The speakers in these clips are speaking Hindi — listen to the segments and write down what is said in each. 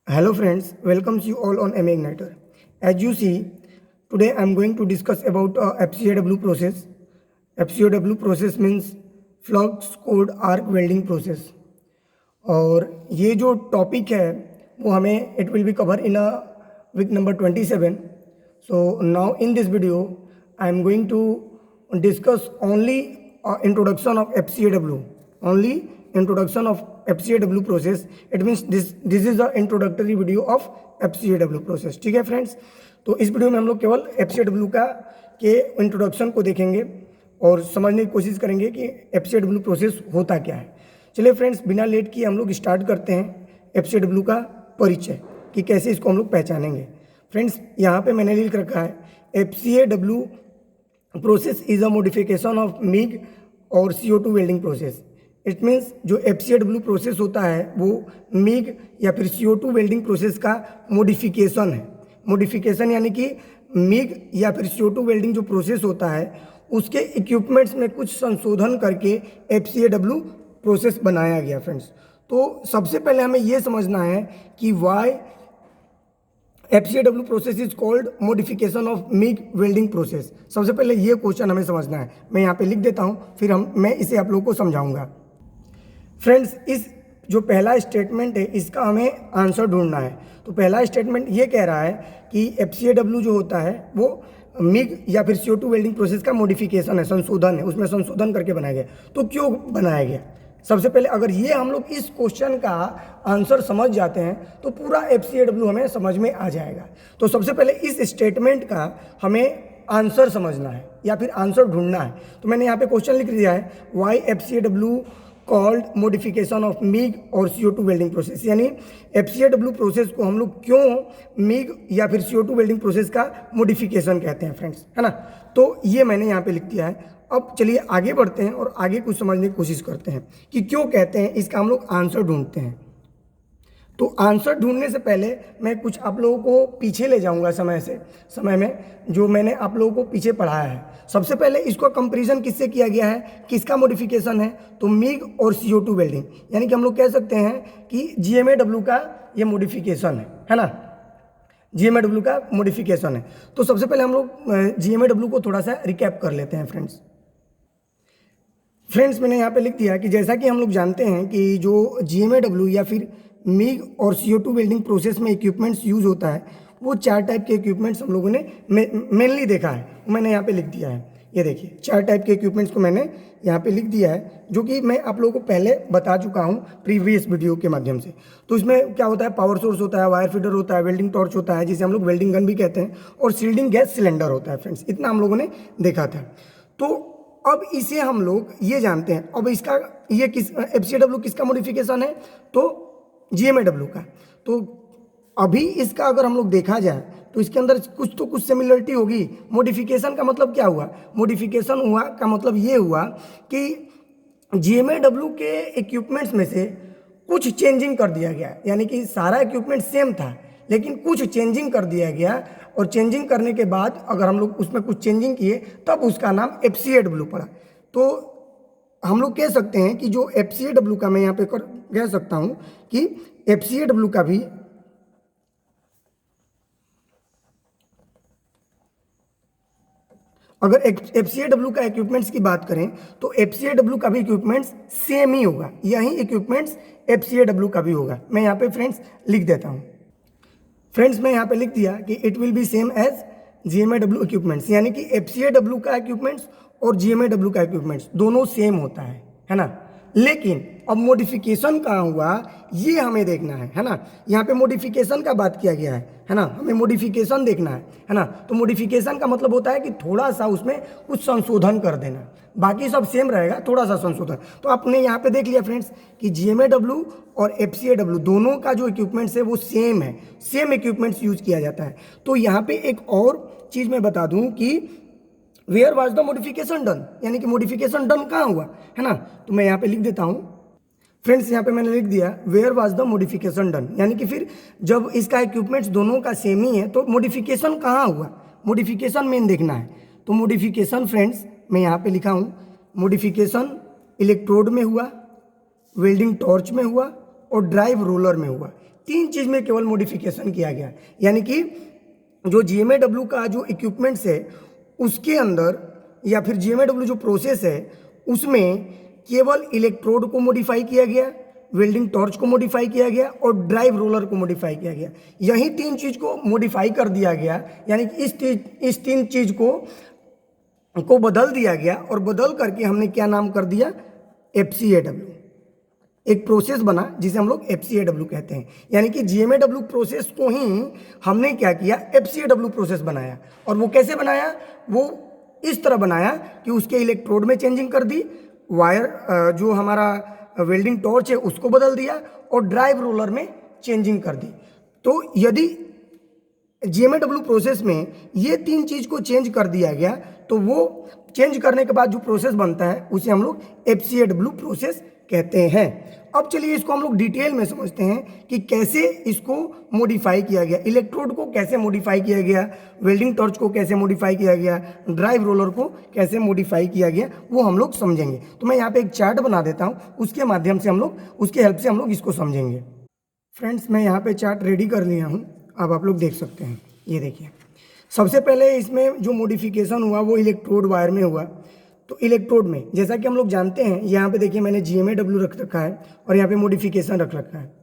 Hello friends, welcomes you all on MA Igniter. As you see, today I am going to discuss about FCAW process. FCAW process means Flux Cold Arc Welding Process. और ये जो टॉपिक है वो हमें it will be cover in week number 27. So now in this video I am going to discuss only introduction of FCAW. Only introduction of FCAW process. It means this is the introductory video of FCAW process. ठीक है फ्रेंड्स, तो इस वीडियो में हम लोग केवल FCAW के इंट्रोडक्शन को देखेंगे और समझने की कोशिश करेंगे कि FCAW प्रोसेस होता क्या है. चलिए फ्रेंड्स, बिना लेट किए हम लोग स्टार्ट करते हैं FCAW का परिचय कि कैसे इसको हम लोग पहचानेंगे. फ्रेंड्स, यहाँ पे मैंने लिख रखा है FCAW process is a modification of MIG और CO2 welding process. It means जो FCAW प्रोसेस होता है वो MIG या फिर CO2 वेल्डिंग प्रोसेस का मॉडिफिकेशन है. मॉडिफिकेशन यानी कि MIG या फिर CO2 वेल्डिंग जो प्रोसेस होता है उसके इक्विपमेंट्स में कुछ संशोधन करके FCAW प्रोसेस बनाया गया. फ्रेंड्स, तो सबसे पहले हमें ये समझना है कि why FCAW process is called modification of MIG welding process. सबसे पहले ये क्वेश्चन हमें समझना है. मैं यहाँ पे लिख देता हूँ, फिर मैं इसे आप लोगों को समझाऊंगा. फ्रेंड्स, इस जो पहला स्टेटमेंट है इसका हमें आंसर ढूंढना है. तो पहला स्टेटमेंट ये कह रहा है कि FCAW जो होता है वो MIG या फिर CO2 वेल्डिंग प्रोसेस का मॉडिफिकेशन है, संशोधन है, उसमें संशोधन करके बनाया गया. तो क्यों बनाया गया? सबसे पहले अगर ये हम लोग इस क्वेश्चन का आंसर समझ जाते हैं तो पूरा FCAW हमें समझ में आ जाएगा. तो सबसे पहले इस स्टेटमेंट का हमें आंसर समझना है या फिर आंसर ढूंढना है. तो मैंने यहाँ पे क्वेश्चन लिख दिया है, why FCAW called modification of MIG और CO2 वेल्डिंग प्रोसेस. यानी FCAW प्रोसेस को हम लोग क्यों MIG या फिर CO2 वेल्डिंग प्रोसेस का मॉडिफिकेशन कहते हैं फ्रेंड्स, है ना. तो ये मैंने यहाँ पे लिख दिया है. अब चलिए आगे बढ़ते हैं और आगे कुछ समझने की कोशिश करते हैं कि क्यों कहते हैं, इसका हम लोग आंसर ढूंढते हैं. तो आंसर ढूंढने से पहले मैं कुछ आप लोगों को पीछे ले जाऊंगा समय में जो मैंने आप लोगों को पीछे पढ़ाया है. सबसे पहले इसका कंपैरिजन किससे किया गया है, किसका मॉडिफिकेशन है, तो MIG और CO2 वेल्डिंग. यानी कि हम लोग कह सकते हैं कि GMAW का ये मॉडिफिकेशन है ना. GMAW का मॉडिफिकेशन है. तो सबसे पहले हम लोग GMAW को थोड़ा सा रिकैप कर लेते हैं. फ्रेंड्स, मैंने यहाँ पे लिख दिया कि जैसा कि हम लोग जानते हैं कि जो GMAW या फिर MIG और CO2 वेल्डिंग प्रोसेस में इक्विपमेंट्स यूज़ होता है वो 4 टाइप के इक्विपमेंट्स हम लोगों ने मेनली देखा है. मैंने यहाँ पे लिख दिया है, ये देखिए 4 टाइप के इक्विपमेंट्स को मैंने यहाँ पे लिख दिया है जो कि मैं आप लोगों को पहले बता चुका हूँ प्रीवियस वीडियो के माध्यम से. तो इसमें क्या होता है, पावर सोर्स होता है, वायर फीडर होता है, वेल्डिंग टॉर्च होता है जिसे हम लोग वेल्डिंग गन भी कहते हैं, और शील्डिंग गैस सिलेंडर होता है. फ्रेंड्स, इतना हम लोगों ने देखा था. तो अब इसे हम लोग ये जानते हैं. अब इसका ये FCAW किसका मॉडिफिकेशन है, तो GMAW का. तो अभी इसका अगर हम लोग देखा जाए तो इसके अंदर कुछ सिमिलरिटी होगी. मॉडिफिकेशन का मतलब क्या हुआ, मॉडिफिकेशन हुआ का मतलब ये हुआ कि GMAW के इक्विपमेंट्स में से कुछ चेंजिंग कर दिया गया. यानी कि सारा इक्विपमेंट सेम था लेकिन कुछ चेंजिंग कर दिया गया, और चेंजिंग करने के बाद अगर हम लोग उसमें कुछ चेंजिंग किए तब उसका नाम FCAW पड़ा. तो हम लोग कह सकते हैं कि जो FCAW का, मैं यहाँ पे कह सकता हूँ कि FCAW का भी अगर FCAW का इक्विपमेंट्स की बात करें तो FCAW का भी इक्विपमेंट्स सेम ही होगा. यही इक्विपमेंट्स FCAW का भी होगा. मैं यहाँ पे फ्रेंड्स लिख देता हूँ. फ्रेंड्स, मैं यहाँ पे लिख दिया कि it will be same as GMAW equipments. यानी कि FCAW का इक्विपमेंट्स और GMAW का इक्विपमेंट्स दोनों सेम होता है ना. लेकिन अब मॉडिफिकेशन कहाँ हुआ ये हमें देखना है ना. यहाँ पे मॉडिफिकेशन का बात किया गया है ना, हमें मॉडिफिकेशन देखना है ना. तो मॉडिफिकेशन का मतलब होता है कि थोड़ा सा उसमें कुछ संशोधन कर देना, बाकी सब सेम रहेगा, थोड़ा सा संशोधन. तो आपने यहाँ पे देख लिया फ्रेंड्स कि GMAW और FCAW दोनों का जो इक्विपमेंट्स है वो सेम है, सेम इक्विपमेंट्स यूज किया जाता है. तो यहाँ पे एक और चीज़ मैं बता दूँ कि where was the modification done, यानी कि मॉडिफिकेशन डन कहाँ हुआ है ना. तो मैं यहाँ पे लिख देता हूँ. फ्रेंड्स, यहाँ पे मैंने लिख दिया where was the modification done. यानी कि फिर जब इसका इक्विपमेंट्स दोनों का सेम ही है तो मॉडिफिकेशन कहाँ हुआ, मॉडिफिकेशन मेन देखना है. तो मॉडिफिकेशन फ्रेंड्स मैं यहाँ पे लिखा हूँ, मॉडिफिकेशन इलेक्ट्रोड में हुआ, वेल्डिंग टॉर्च में हुआ और ड्राइव रोलर में हुआ. तीन चीज़ में केवल मॉडिफिकेशन किया गया, यानी कि जो GMAW का जो इक्विपमेंट्स है उसके अंदर या फिर GMAW जो प्रोसेस है उसमें केवल इलेक्ट्रोड को मॉडिफाई किया गया, वेल्डिंग टॉर्च को मॉडिफाई किया गया और ड्राइव रोलर को मॉडिफाई किया गया। यही तीन चीज़ को मॉडिफाई कर दिया गया, यानी कि इस तीन चीज़ को बदल दिया गया और बदल करके हमने क्या नाम कर दिया, FCAW। एक प्रोसेस बना जिसे हम लोग FCAW कहते हैं, यानी कि GMAW प्रोसेस को ही हमने क्या किया, FCAW प्रोसेस बनाया। और वो कैसे बनाया, वो इस तरह बनाया कि उसके इलेक्ट्रोड में चेंजिंग कर दी, वायर जो हमारा वेल्डिंग टॉर्च है उसको बदल दिया और ड्राइव रोलर में चेंजिंग कर दी। तो यदि GMAW प्रोसेस में ये तीन चीज़ को चेंज कर दिया गया तो वो चेंज करने के बाद जो प्रोसेस बनता है उसे हम लोग FCAW प्रोसेस कहते हैं। अब चलिए इसको हम लोग डिटेल में समझते हैं कि कैसे इसको मॉडिफाई किया गया, इलेक्ट्रोड को कैसे मॉडिफाई किया गया, वेल्डिंग टॉर्च को कैसे मॉडिफाई किया गया, ड्राइव रोलर को कैसे मॉडिफाई किया गया, वो हम लोग समझेंगे। तो मैं यहाँ पे एक चार्ट बना देता हूँ, उसके माध्यम से उसके हेल्प से हम लोग इसको समझेंगे। फ्रेंड्स, मैं यहाँ पे चार्ट रेडी कर लिया हूँ, अब आप लोग देख सकते हैं। ये देखिए, सबसे पहले इसमें जो मॉडिफिकेशन हुआ वो इलेक्ट्रोड वायर में हुआ। तो इलेक्ट्रोड में जैसा कि हम लोग जानते हैं, यहाँ पे देखिए मैंने GMAW रख रखा है और यहाँ पे मॉडिफिकेशन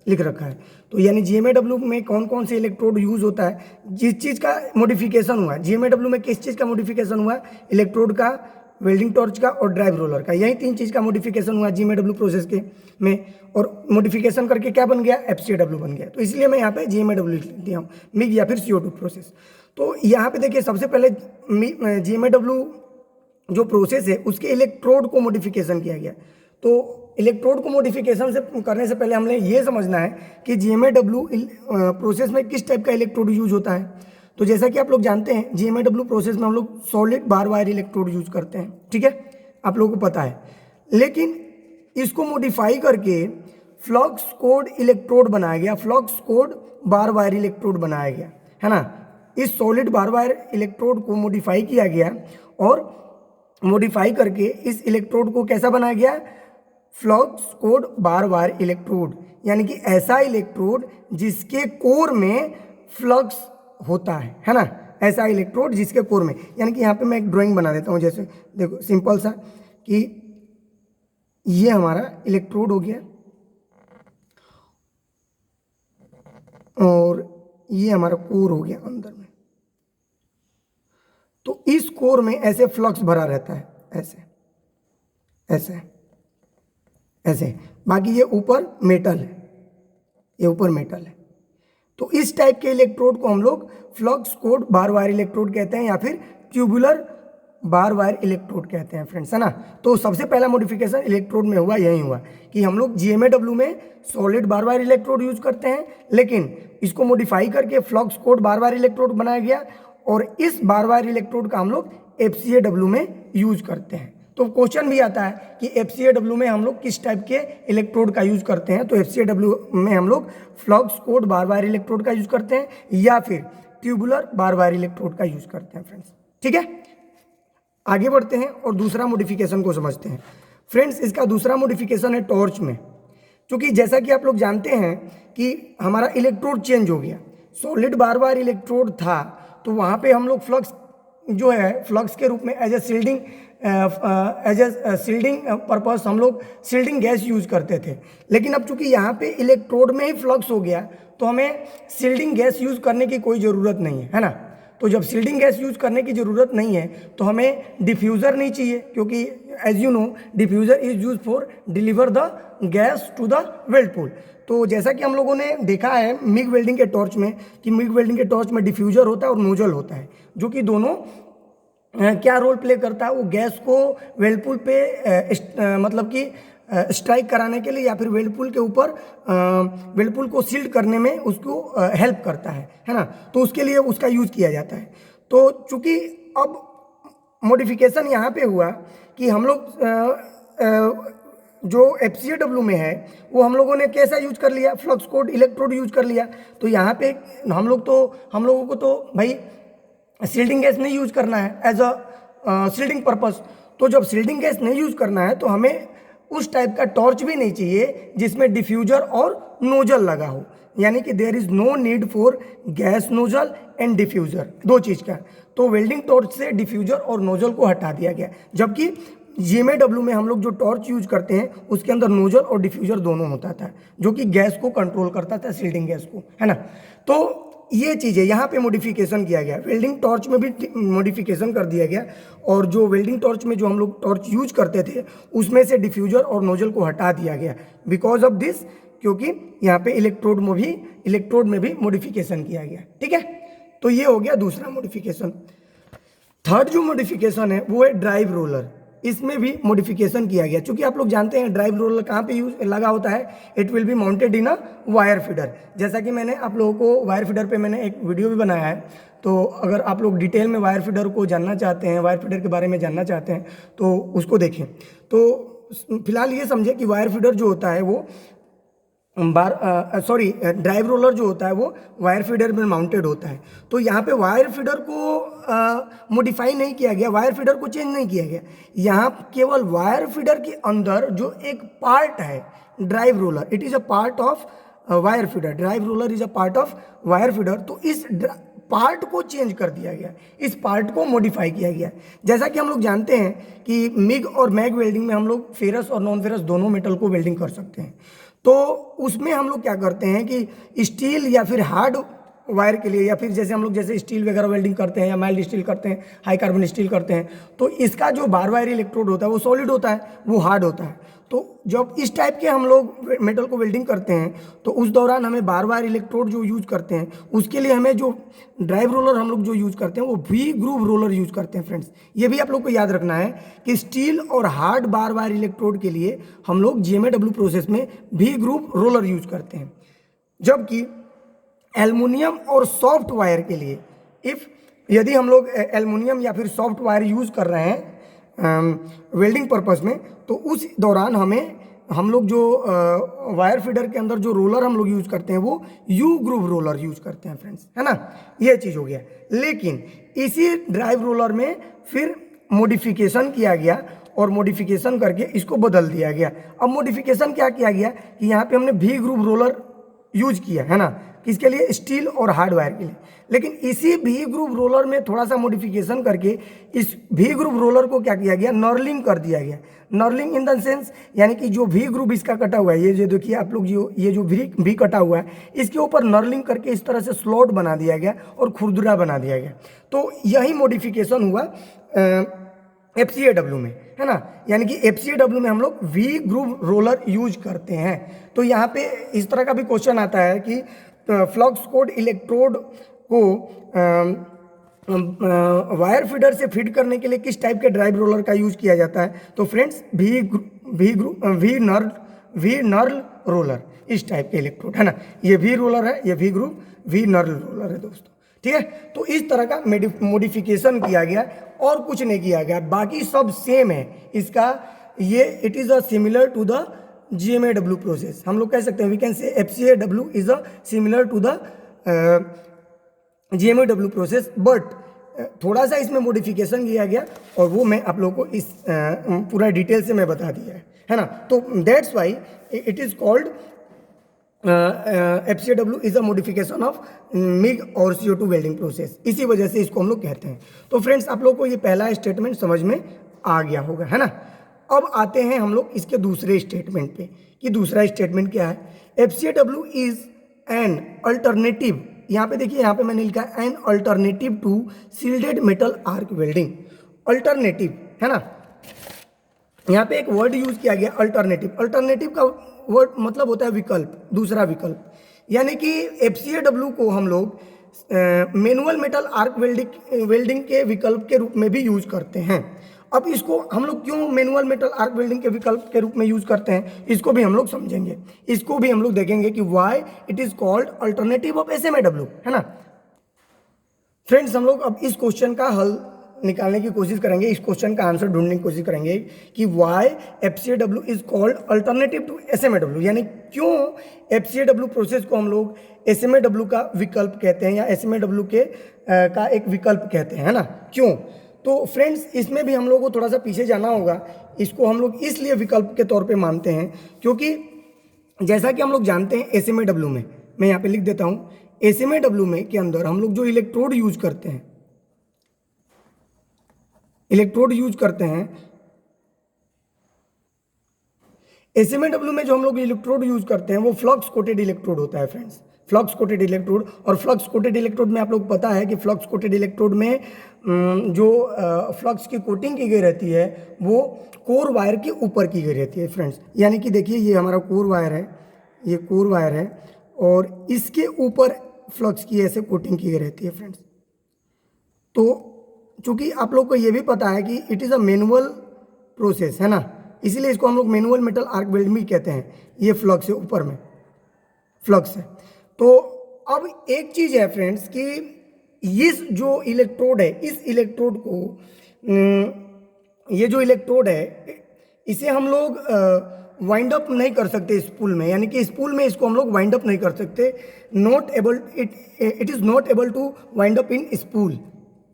लिख रखा है। तो यानी GMAW में कौन कौन से इलेक्ट्रोड यूज़ होता है, जिस चीज़ का मॉडिफिकेशन हुआ है GMAW में, किस चीज़ का मॉडिफिकेशन हुआ है, इलेक्ट्रोड का, वेल्डिंग टॉर्च का और ड्राइव रोलर का, यही तीन चीज़ का मॉडिफिकेशन हुआ GMAW प्रोसेस के में। और मॉडिफिकेशन करके क्या बन गया, FCAW बन गया। तो इसलिए मैं यहाँ पे GMAW लिख दिया हूँ, मिग या फिर CO2 प्रोसेस। तो यहाँ पे देखिए सबसे पहले GMAW जो प्रोसेस है उसके इलेक्ट्रोड को मॉडिफिकेशन किया गया। तो इलेक्ट्रोड को मॉडिफिकेशन से करने से पहले हमने ये समझना है कि GMAW प्रोसेस में किस टाइप का इलेक्ट्रोड यूज होता है। तो जैसा कि आप लोग जानते हैं GMAW प्रोसेस में हम लोग सॉलिड बार वायर इलेक्ट्रोड यूज करते हैं, ठीक है, आप लोगों को पता है। लेकिन इसको मॉडिफाई करके फ्लक्स कोड इलेक्ट्रोड बनाया गया, फ्लक्स कोड बार वायर इलेक्ट्रोड बनाया गया, है ना। इस सॉलिड बार वायर इलेक्ट्रोड को मॉडिफाई किया गया और मॉडिफाई करके इस इलेक्ट्रोड को कैसा बनाया गया, फ्लक्स कोड बार वायर इलेक्ट्रोड, यानी कि ऐसा इलेक्ट्रोड जिसके कोर में फ्लक्स होता है ना, ऐसा इलेक्ट्रोड जिसके कोर में। यानी कि यहाँ पे मैं एक ड्राइंग बना देता हूँ, जैसे देखो सिंपल सा कि ये हमारा इलेक्ट्रोड हो गया और ये हमारा कोर हो गया अंदर में। तो इस कोर में ऐसे फ्लक्स भरा रहता है, ऐसे ऐसे ऐसे, बाकी ये ऊपर मेटल है, ये ऊपर मेटल है। तो इस टाइप के इलेक्ट्रोड को हम लोग फ्लक्स कोड बार वायर इलेक्ट्रोड कहते हैं या फिर ट्यूबुलर बार वायर इलेक्ट्रोड कहते हैं फ्रेंड्स, है ना। तो सबसे पहला मॉडिफिकेशन इलेक्ट्रोड में हुआ, यही हुआ कि हम लोग GMAW में सॉलिड बार वायर इलेक्ट्रोड यूज करते हैं, लेकिन इसको मॉडिफाई करके फ्लक्स कोड बार वायर इलेक्ट्रोड बनाया गया और इस बार वायर इलेक्ट्रोड का हम लोग FCAW में यूज करते हैं। तो क्वेश्चन भी आता है कि FCAW में हम लोग किस टाइप के इलेक्ट्रोड का यूज करते हैं। तो FCAW में हम लोग फ्लक्स कोड बार वायर इलेक्ट्रोड का यूज करते हैं या फिर ट्यूबुलर बार वायर इलेक्ट्रोड का यूज करते हैं फ्रेंड्स, ठीक है। आगे बढ़ते हैं और दूसरा मॉडिफिकेशन को समझते हैं। फ्रेंड्स, इसका दूसरा मॉडिफिकेशन है टॉर्च में। क्योंकि जैसा कि आप लोग जानते हैं कि हमारा इलेक्ट्रोड चेंज हो गया, सॉलिड बार वायर इलेक्ट्रोड था तो वहाँ पे हम लोग फ्लक्स जो है, फ्लक्स के रूप में एज ए सील्डिंग पर्पस हम लोग सील्डिंग गैस यूज करते थे। लेकिन अब चूंकि यहाँ पे इलेक्ट्रोड में ही फ्लक्स हो गया तो हमें सील्डिंग गैस यूज करने की कोई ज़रूरत नहीं है ना। तो जब सील्डिंग गैस यूज करने की ज़रूरत नहीं है तो हमें डिफ्यूज़र नहीं चाहिए, क्योंकि as you know diffuser is use for deliver the gas to the weld pool. तो जैसा कि हम लोगों ने देखा है मिग वेल्डिंग के टॉर्च में कि मिग वेल्डिंग के टॉर्च में डिफ्यूज़र होता है और नोजल होता है, जो कि दोनों क्या रोल प्ले करता है, वो गैस को वेल्डपूल पे मतलब कि स्ट्राइक कराने के लिए या फिर वेल्डपूल के ऊपर वेल्डपूल को सील्ड करने में उसको हेल्प करता है ना। तो उसके लिए उसका यूज किया जाता है। तो चूंकि अब मॉडिफिकेशन यहाँ पे हुआ कि हम लोग जो FCAW में है वो हम लोगों ने कैसा यूज कर लिया, फ्लक्स कोड इलेक्ट्रोड यूज कर लिया। तो यहाँ पे हम लोगों को तो भाई सील्डिंग गैस नहीं यूज करना है एज अ सील्डिंग पर्पस। तो जब सील्डिंग गैस नहीं यूज करना है तो हमें उस टाइप का टॉर्च भी नहीं चाहिए जिसमें डिफ्यूजर और नोजल लगा हो। यानी कि there is no need for gas nozzle and diffuser, दो चीज़ का। तो वेल्डिंग टॉर्च से डिफ्यूज़र और नोजल को हटा दिया गया, जबकि GMAW में हम लोग जो टॉर्च यूज करते हैं उसके अंदर नोजल और डिफ्यूज़र दोनों होता था, जो कि गैस को कंट्रोल करता था, सील्डिंग गैस को, है ना। तो ये चीज़ें यहाँ पे मॉडिफिकेशन किया गया, वेल्डिंग टॉर्च में भी मॉडिफिकेशन कर दिया गया। और जो वेल्डिंग टॉर्च में जो हम लोग टॉर्च यूज करते थे उसमें से डिफ्यूज़र और नोजल को हटा दिया गया बिकॉज ऑफ दिस, क्योंकि यहाँ पे इलेक्ट्रोड में भी मॉडिफिकेशन किया गया। ठीक है, तो ये हो गया दूसरा मॉडिफिकेशन। थर्ड जो मॉडिफिकेशन है वो है ड्राइव रोलर। इसमें भी मॉडिफिकेशन किया गया, क्योंकि आप लोग जानते हैं ड्राइव रोलर कहाँ पे यूज लगा होता है, it will B mounted in a wire feeder. जैसा कि मैंने आप लोगों को वायर फीडर पे मैंने एक वीडियो भी बनाया है, तो अगर आप लोग डिटेल में वायर फीडर को जानना चाहते हैं, वायर फीडर के बारे में जानना चाहते हैं तो उसको देखें। तो फिलहाल ये समझे कि वायर फीडर जो होता है वो ड्राइव रोलर जो होता है वो वायर फीडर में माउंटेड होता है। तो यहाँ पे वायर फीडर को मॉडिफाई नहीं किया गया, वायर फीडर को चेंज नहीं किया गया। यहाँ केवल वायर फीडर के अंदर जो एक पार्ट है drive roller, it is a part of wire feeder, drive roller is a part of wire feeder. तो इस पार्ट को चेंज कर दिया गया, इस पार्ट को मॉडिफाई किया गया। जैसा कि हम लोग जानते हैं कि मिग और मैग वेल्डिंग में हम लोग फेरस और नॉन फेरस दोनों मेटल को वेल्डिंग कर सकते हैं। तो उसमें हम लोग क्या करते हैं कि स्टील या फिर हार्ड वायर के लिए, या फिर जैसे हम लोग जैसे स्टील वगैरह वेल्डिंग करते हैं या माइल्ड स्टील करते हैं, हाई कार्बन स्टील करते हैं, तो इसका जो बार वायर इलेक्ट्रोड होता है वो सॉलिड होता है, वो हार्ड होता है। तो जब इस टाइप के हम लोग मेटल को वेल्डिंग करते हैं तो उस दौरान हमें बार वायर इलेक्ट्रोड जो यूज करते हैं उसके लिए हमें जो ड्राइव रोलर हम लोग जो यूज करते हैं वो वी ग्रूव रोलर यूज करते हैं। फ्रेंड्स, ये भी आप लोग को याद रखना है कि स्टील और हार्ड बार वायर इलेक्ट्रोड के लिए हम लोग GMAW प्रोसेस में वी ग्रूव रोलर यूज करते हैं, जबकि एल्युमिनियम और सॉफ्ट वायर के लिए यदि हम लोग एल्युमिनियम या फिर सॉफ्ट वायर यूज कर रहे हैं वेल्डिंग पर्पस में, तो उस दौरान हम लोग जो वायर फीडर के अंदर जो रोलर हम लोग यूज करते हैं वो यू ग्रूव रोलर यूज करते हैं। फ्रेंड्स, है ना, ये चीज़ हो गया। लेकिन इसी ड्राइव रोलर में फिर मॉडिफिकेशन किया गया और मॉडिफिकेशन करके इसको बदल दिया गया। अब मॉडिफिकेशन क्या किया गया कि यहाँ पे हमने वी ग्रूव रोलर यूज किया, है ना, किसके लिए, स्टील और हार्ड वायर के लिए। लेकिन इसी वी ग्रूव रोलर में थोड़ा सा मॉडिफिकेशन करके इस वी ग्रूव रोलर को क्या किया गया, नर्लिंग कर दिया गया। नर्लिंग इन द सेंस यानी कि जो वी ग्रूव इसका कटा हुआ है, ये जो देखिए आप लोग, ये जो वी कटा हुआ है इसके ऊपर नर्लिंग करके इस तरह से स्लॉट बना दिया गया और खुरदुरा बना दिया गया। तो यही मॉडिफिकेशन हुआ FCAW में, है ना, यानी कि FCAW में हम लोग वी ग्रूव रोलर यूज करते हैं। तो यहाँ पे इस तरह का भी क्वेश्चन आता है कि फ्लक्स कोड इलेक्ट्रोड को वायर फीडर से फीड करने के लिए किस टाइप के ड्राइव रोलर का यूज किया जाता है। तो फ्रेंड्स, वी नर्ल रोलर, इस टाइप के इलेक्ट्रोड, है ना, ये वी रोलर है, ये वी नर्ल रोलर है दोस्तों। ठीक है, तो इस तरह का मॉडिफिकेशन किया गया और कुछ नहीं किया गया, बाकी सब सेम है इसका। ये it is a similar to the GMAW process, हम लोग कह सकते हैं, we can say FCAW is a similar to the GMAW process, but थोड़ा सा इसमें मॉडिफिकेशन किया गया और वो मैं आप लोगों को इस पूरा डिटेल से मैं बता दिया है ना। तो that's why it is called FCAW is a modification of MIG और CO2 वेल्डिंग प्रोसेस, इसी वजह से इसको हम लोग कहते हैं। तो फ्रेंड्स, आप लोग को ये पहला स्टेटमेंट समझ में आ गया होगा, है ना। अब आते हैं हम लोग इसके दूसरे स्टेटमेंट पे कि दूसरा स्टेटमेंट क्या है। FCAW इज एन अल्टरनेटिव, यहाँ पे देखिए, यहाँ पे मैंने लिखा है an alternative to shielded metal arc welding. Alternative, है ना, यहाँ पे एक वर्ड यूज किया गया अल्टरनेटिव। अल्टरनेटिव का वर्ड मतलब होता है विकल्प, दूसरा विकल्प, यानी कि FCAW को हम लोग मैनुअल मेटल आर्क वेल्डिंग के विकल्प के रूप में भी यूज करते हैं। अब इसको हम लोग क्यों मैनुअल मेटल आर्क वेल्डिंग के विकल्प के रूप में यूज करते हैं, इसको भी हम लोग समझेंगे, इसको भी हम लोग देखेंगे कि why it is called alternative of SMAW, है ना। फ्रेंड्स, हम लोग अब इस क्वेश्चन का हल निकालने की कोशिश करेंगे, इस क्वेश्चन का आंसर ढूंढने की कोशिश करेंगे कि why FCAW is called alternative to SMAW, यानी क्यों FCAW प्रोसेस को हम लोग SMAW का विकल्प कहते हैं या SMAW के का एक विकल्प कहते हैं, है ना, क्यों। तो फ्रेंड्स, इसमें भी हम लोगों को थोड़ा सा पीछे जाना होगा। इसको हम लोग इसलिए विकल्प के तौर पे मानते हैं क्योंकि जैसा कि हम लोग जानते हैं SMAW में मैं यहाँ पे लिख देता हूँ। SMA-W में के अंदर हम लोग जो इलेक्ट्रोड यूज करते हैं, SMA-W में जो हम लोग इलेक्ट्रोड यूज करते हैं वो फ्लक्स कोटेड इलेक्ट्रोड होता है फ्रेंड्स, फ्लक्स कोटेड इलेक्ट्रोड। और फ्लक्स कोटेड इलेक्ट्रोड में आप लोग पता है कि फ्लक्स कोटेड इलेक्ट्रोड में जो फ्लक्स की कोटिंग की गई रहती है वो कोर वायर के ऊपर की गई रहती है फ्रेंड्स। यानी कि देखिए ये हमारा कोर वायर है, ये कोर वायर है और इसके ऊपर फ्लक्स की ऐसे कोटिंग की गई रहती है फ्रेंड्स। तो चूंकि आप लोग को ये भी पता है कि it is a manual process है ना, इसीलिए इसको हम लोग मैनुअल मेटल आर्क वेल्डिंग भी कहते हैं। ये फ्लक्स है, ऊपर में फ्लक्स है। तो अब एक चीज़ है फ्रेंड्स कि इस जो इलेक्ट्रोड है, इस इलेक्ट्रोड को ये जो इलेक्ट्रोड है इसे हम लोग वाइंड अप नहीं कर सकते स्पूल में, यानी कि स्पूल में इसको हम लोग वाइंड अप नहीं कर सकते। It is not able to wind up in spool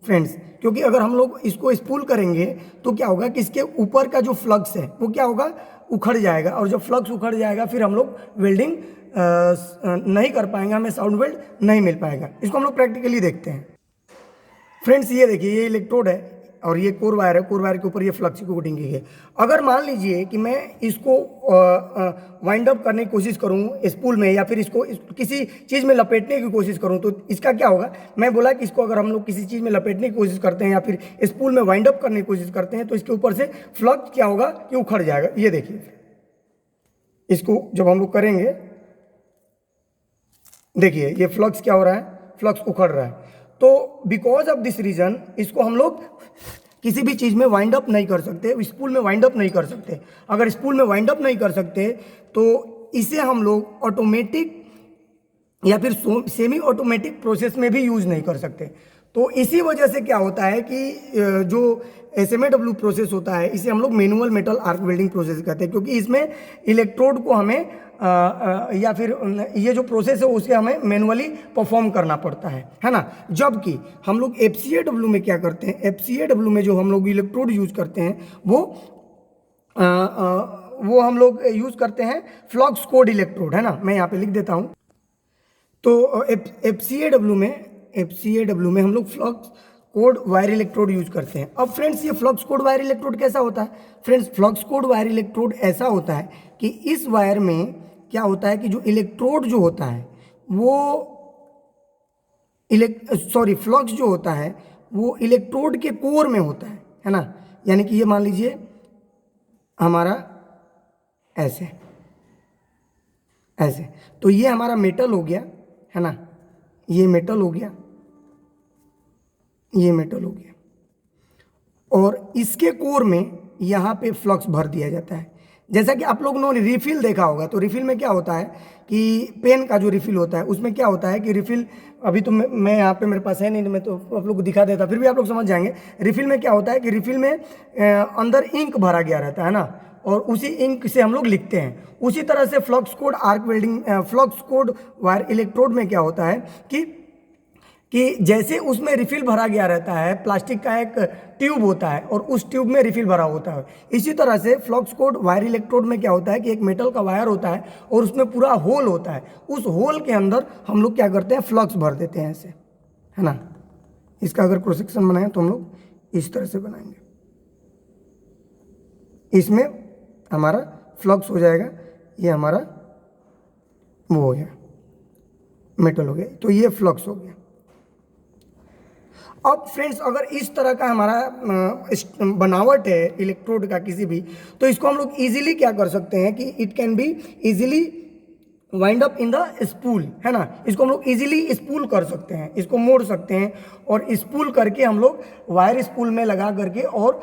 friends, क्योंकि अगर हम लोग इसको स्पूल करेंगे तो क्या होगा कि इसके ऊपर का जो फ्लक्स है वो क्या होगा, उखड़ जाएगा। और जब फ्लक्स उखड़ जाएगा फिर हम लोग वेल्डिंग नहीं कर पाएंगे, हमें साउंड वेल्ड नहीं मिल पाएगा। इसको हम लोग प्रैक्टिकली देखते हैं फ्रेंड्स। ये देखिए ये इलेक्ट्रोड है और ये कोर वायर है, कोर वायर के ऊपर ये फ्लक्स की कोटिंग की है। अगर मान लीजिए कि मैं इसको वाइंड अप करने की कोशिश करूं स्पूल में या फिर इसको किसी चीज़ में लपेटने की कोशिश करूं तो इसका क्या होगा। मैं बोला कि इसको अगर हम लोग किसी चीज़ में लपेटने की कोशिश करते हैं या फिर स्पूल में वाइंड अप करने की कोशिश करते हैं तो इसके ऊपर से फ्लक्स क्या होगा कि उखड़ जाएगा। ये देखिए इसको जब हम लोग करेंगे, देखिए ये फ्लक्स क्या हो रहा है, फ्लक्स उखड़ रहा है। तो बिकॉज ऑफ दिस रीजन इसको हम लोग किसी भी चीज़ में वाइंड अप नहीं कर सकते, स्पूल में वाइंड अप नहीं कर सकते। अगर स्पूल में वाइंड अप नहीं कर सकते तो इसे हम लोग ऑटोमेटिक या फिर सेमी ऑटोमेटिक प्रोसेस में भी यूज़ नहीं कर सकते। तो इसी वजह से क्या होता है कि जो SMA-W प्रोसेस होता है इसे हम लोग manual metal arc welding process कहते हैं, क्योंकि इसमें इलेक्ट्रोड को हमें या फिर ये जो प्रोसेस है उसे हमें मैनुअली परफॉर्म करना पड़ता है ना। जबकि हम लोग FCA-W में क्या करते हैं, FCA-W में जो हम लोग इलेक्ट्रोड यूज करते हैं वो हम लोग यूज करते हैं फ्लक्स कोड इलेक्ट्रोड, है ना। मैं यहाँ पे लिख देता हूँ। तो FCA-W में हम लोग flux code wire electrode use करते हैं। अब फ्रेंड्स ये फ्लक्स कोड वायर इलेक्ट्रोड कैसा होता है friends, flux code wire electrode ऐसा होता है कि इस वायर में क्या होता है कि जो इलेक्ट्रोड जो होता है वो फ्लक्स जो होता है वो इलेक्ट्रोड के कोर में होता है ना। यानी कि ये मान लीजिए हमारा ऐसे तो ये हमारा मेटल हो गया, है ना, ये मेटल हो गया, ये मेटल हो गया और इसके कोर में यहाँ पे फ्लक्स भर दिया जाता है। जैसा कि आप लोगों ने रिफिल देखा होगा, तो रिफिल में क्या होता है कि पेन का जो रिफिल होता है उसमें क्या होता है कि रिफिल, अभी तो मैं यहाँ पे मेरे पास है नहीं, मैं तो आप लोग को दिखा देता, फिर भी आप लोग समझ जाएंगे। रिफिल में क्या होता है कि रिफिल में अंदर इंक भरा गया रहता है ना, और उसी इंक से हम लोग लिखते हैं। उसी तरह से flux code arc welding flux code wire electrode में क्या होता है कि जैसे उसमें रिफिल भरा गया रहता है, प्लास्टिक का एक ट्यूब होता है और उस ट्यूब में रिफिल भरा होता है, इसी तरह से फ्लक्स कोड वायर इलेक्ट्रोड में क्या होता है कि एक मेटल का वायर होता है और उसमें पूरा होल होता है। उस होल के अंदर हम लोग क्या करते हैं, फ्लक्स भर देते हैं ऐसे, है ना। इसका अगर क्रॉस सेक्शन बनाएं तो हम लोग इस तरह से बनाएंगे, इसमें हमारा फ्लक्स हो जाएगा, ये हमारा वो हो गया मेटल हो गया, तो ये फ्लक्स हो गया। अब फ्रेंड्स अगर इस तरह का हमारा बनावट है इलेक्ट्रोड का किसी भी, तो इसको हम लोग इजीली क्या कर सकते हैं कि it can be easily wind up in the spool, है ना। इसको हम लोग इजीली स्पूल कर सकते हैं, इसको मोड़ सकते हैं और स्पूल करके हम लोग वायर स्पूल में लगा करके और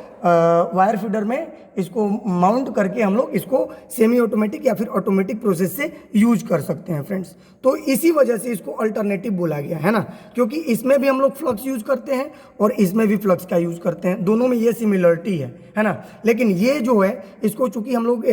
वायर फीडर में इसको माउंट करके हम लोग इसको सेमी ऑटोमेटिक या फिर ऑटोमेटिक प्रोसेस से यूज कर सकते हैं फ्रेंड्स। तो इसी वजह से इसको अल्टरनेटिव बोला गया, है ना, क्योंकि इसमें भी हम लोग फ्लक्स यूज करते हैं और इसमें भी फ्लक्स का यूज करते हैं, दोनों में ये सिमिलरिटी है ना। लेकिन ये जो है इसको चूंकि हम लोग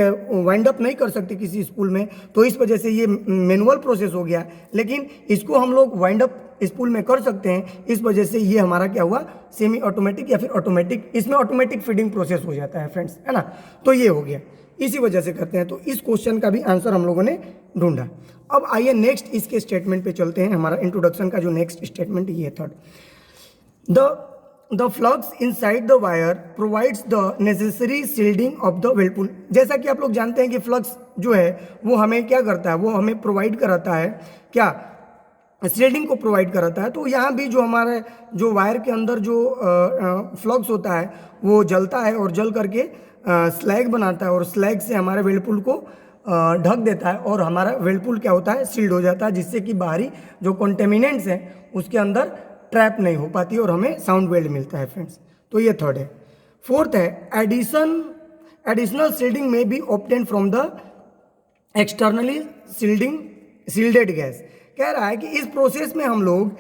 वाइंड अप नहीं कर सकते किसी स्पूल में, तो इस वजह से ये मैनुअल प्रोसेस हो गया। लेकिन इसको हम लोग वाइंड अप स्पूल में कर सकते हैं, इस वजह से ये हमारा क्या हुआ, सेमी ऑटोमेटिक या फिर ऑटोमेटिक, इसमें ऑटोमेटिक फीडिंग प्रोसेस हो जाता है फ्रेंड्स, है ना। तो ये हो गया। इसी वजह से करते हैं। तो इस क्वेश्चन का भी आंसर हम लोगों ने ढूंढा। अब आइए नेक्स्ट इसके स्टेटमेंट पे चलते हैं। हमारा इंट्रोडक्शन का जो नेक्स्ट स्टेटमेंट ये है third, the flux inside the wire provides the necessary shielding of the Whirlpool. जैसा कि आप लोग जानते हैं कि फ्लक्स जो है वो हमें क्या करता है, वो हमें प्रोवाइड कराता है क्या, शील्डिंग को प्रोवाइड कराता है। तो यहाँ भी जो हमारे जो वायर के अंदर जो फ्लक्स होता है वो जलता है और जल करके स्लैग बनाता है और स्लैग से हमारे व्हर्लपूल को ढक देता है और हमारा व्हर्लपूल क्या होता है, सील्ड हो जाता है, जिससे कि बाहरी जो कॉन्टेमिनेंट्स हैं उसके अंदर ट्रैप नहीं हो पाती और हमें साउंड वेव मिलता है फ्रेंड्स। तो ये थर्ड है। फोर्थ है एडिशनल शील्डिंग में B obtain from the externally shielded gas. कह रहा है कि इस प्रोसेस में हम लोग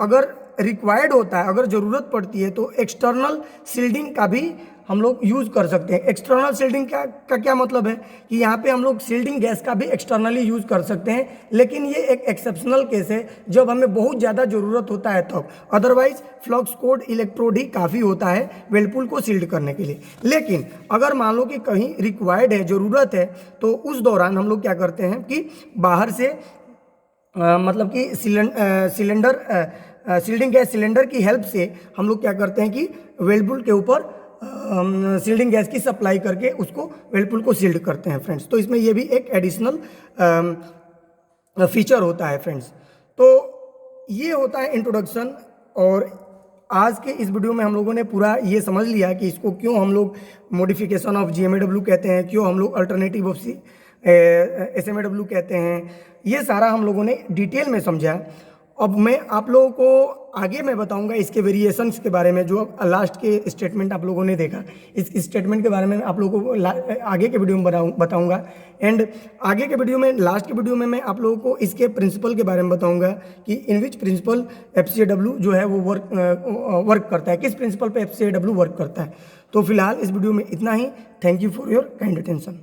अगर रिक्वायर्ड होता है, अगर ज़रूरत पड़ती है तो एक्सटर्नल शील्डिंग का भी हम लोग यूज़ कर सकते हैं। एक्सटर्नल शील्डिंग का क्या मतलब है कि यहाँ पे हम लोग शील्डिंग गैस का भी एक्सटर्नली यूज़ कर सकते हैं, लेकिन ये एक एक्सेप्शनल केस है जब हमें बहुत ज़्यादा ज़रूरत होता है तब। अदरवाइज फ्लक्स कोड इलेक्ट्रोड ही काफ़ी होता है व्हर्लपूल को सील्ड करने के लिए। लेकिन अगर मान लो कि कहीं रिक्वायर्ड है, ज़रूरत है, तो उस दौरान हम लोग क्या करते हैं कि बाहर से मतलब कि शील्डिंग गैस सिलेंडर की हेल्प से हम लोग क्या करते हैं कि व्हर्लपूल के ऊपर शील्डिंग गैस की सप्लाई करके उसको व्हर्लपूल को सील्ड करते हैं फ्रेंड्स। तो इसमें ये भी एक एडिशनल फीचर होता है फ्रेंड्स। तो ये होता है इंट्रोडक्शन। और आज के इस वीडियो में हम लोगों ने पूरा ये समझ लिया कि इसको क्यों हम लोग मॉडिफिकेशन ऑफ GMAW कहते हैं, क्यों हम लोग अल्टरनेटिव ऑफ SMAW कहते हैं। ये सारा हम लोगों ने डिटेल में समझा। अब मैं आप लोगों को आगे मैं बताऊंगा इसके वेरिएशंस के बारे में, जो लास्ट के स्टेटमेंट आप लोगों ने देखा, इस स्टेटमेंट के बारे में आप लोगों को आगे के वीडियो में बताऊंगा। एंड आगे के वीडियो में, लास्ट के वीडियो में मैं आप लोगों को इसके प्रिंसिपल के बारे में बताऊंगा कि इन विच प्रिंसिपल FCAW जो है वो वर्क करता है, किस प्रिंसिपल पे FCAW वर्क करता है। तो फिलहाल इस वीडियो में इतना ही। Thank you for your kind attention.